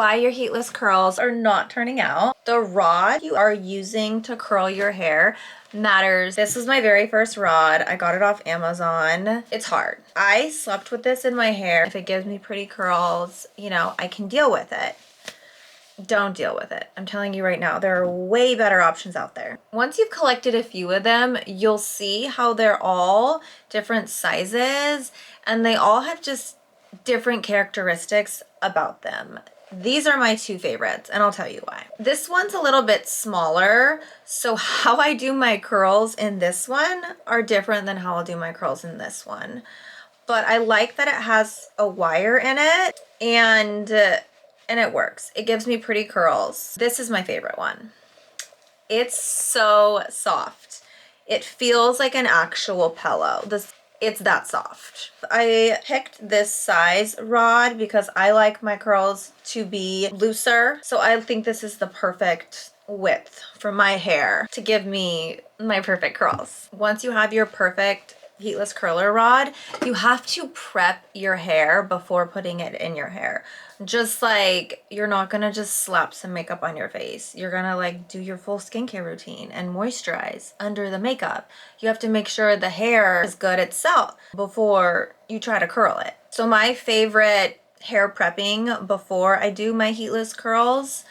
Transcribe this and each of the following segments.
why your heatless curls are not turning out. The rod you are using to curl your hair matters. This is my very first rod. I got it off Amazon. It's hard. I slept with this in my hair. If it gives me pretty curls, you know, I can deal with it. Don't deal with it. I'm telling you right now, there are way better options out there. Once you've collected a few of them, you'll see how they're all different sizes and they all have just different characteristics about them. These are my two favorites and I'll tell you why. This one's a little bit smaller, so how I do my curls in this one are different than how I'll do my curls in this one. But I like that it has a wire in it and it works. It gives me pretty curls. This is my favorite one. It's so soft. It feels like an actual pillow. It's that soft. I picked this size rod because I like my curls to be looser. So I think this is the perfect width for my hair to give me my perfect curls. Once you have your perfect heatless curler rod, you have to prep your hair before putting it in your hair. Just like you're not gonna just slap some makeup on your face. You're gonna like do your full skincare routine and moisturize under the makeup. You have to make sure the hair is good itself before you try to curl it. So my favorite hair prepping before I do my heatless curls,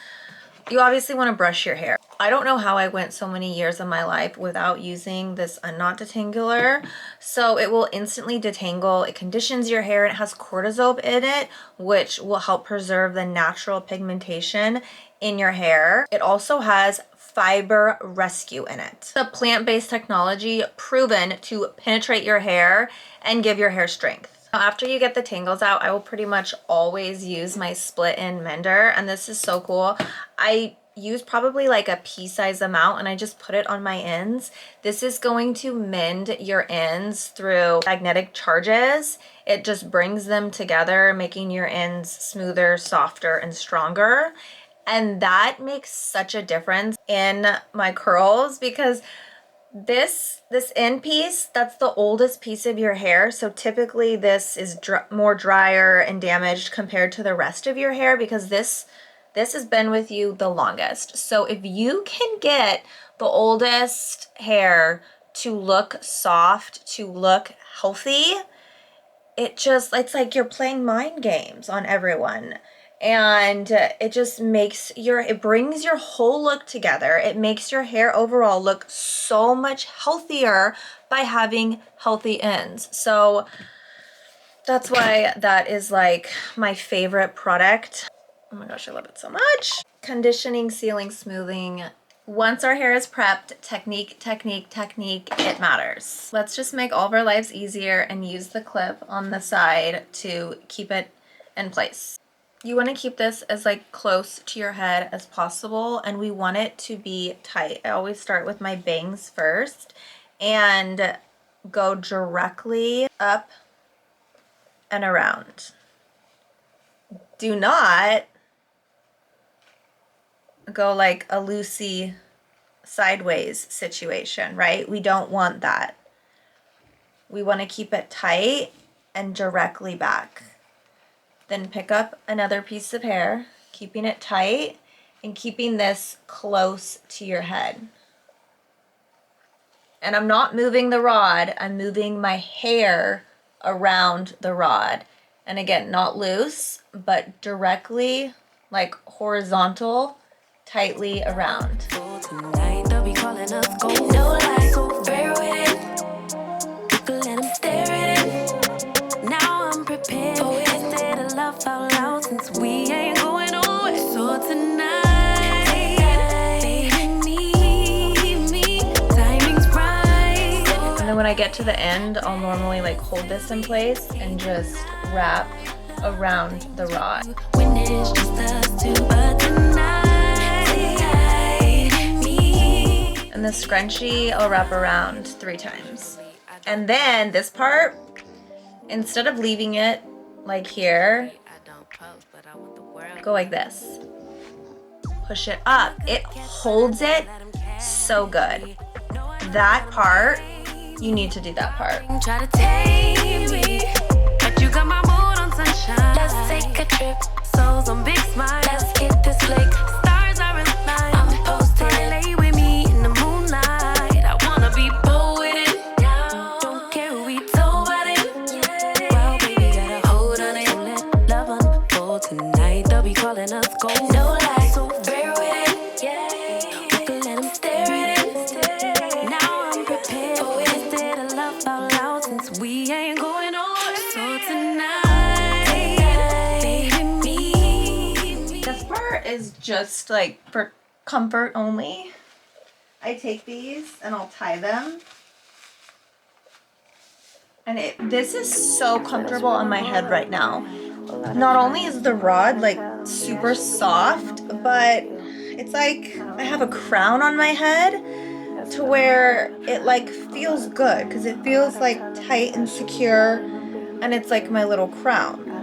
you obviously want to brush your hair. I don't know how I went so many years of my life without using this unknot detangler. So it will instantly detangle. It conditions your hair. It has cortisone in it, which will help preserve the natural pigmentation in your hair. It also has fiber rescue in it. The plant-based technology proven to penetrate your hair and give your hair strength. After you get the tangles out, I will pretty much always use my split-end mender, and this is so cool. I use probably like a pea-size amount and I just put it on my ends. This is going to mend your ends through magnetic charges. It just brings them together, making your ends smoother, softer, and stronger. And that makes such a difference in my curls because this end piece, that's the oldest piece of your hair. So typically this is more drier and damaged compared to the rest of your hair because this has been with you the longest. So if you can get the oldest hair to look soft, to look healthy, it's like you're playing mind games on everyone. And it just it brings your whole look together. It makes your hair overall look so much healthier by having healthy ends. So that's why that is like my favorite product. Oh my gosh, I love it so much. Conditioning, sealing, smoothing. Once our hair is prepped, technique, it matters. Let's just make all of our lives easier and use the clip on the side to keep it in place. You want to keep this as like close to your head as possible, and we want it to be tight. I always start with my bangs first and go directly up and around. Do not go like a loosey sideways situation, right? We don't want that. We want to keep it tight and directly back. Then pick up another piece of hair, keeping it tight and keeping this close to your head. And I'm not moving the rod, I'm moving my hair around the rod. And again, not loose, but directly, like horizontal, tightly around. Tonight they'll be calling us gold. No lies, so fair with it. Let them stare at it. Now I'm prepared. Oh, instead of love out loud, since we ain't going nowhere. So tonight, baby, need me. Timing's right. And then when I get to the end, I'll normally like hold this in place and just wrap around the rod. When it's just us two, but tonight. And the scrunchie I'll wrap around 3 times. And then this part, instead of leaving it like here, go like this. Push it up. It holds it so good. That part, you need to do that part. Try to take me, but you got my mood on sunshine. Let's take a trip, souls on big smiles. is just like for comfort only. I take these and I'll tie them. And this is so comfortable on my head right now. Not only is the rod like super soft, but it's like I have a crown on my head to where it like feels good because it feels like tight and secure, and it's like my little crown.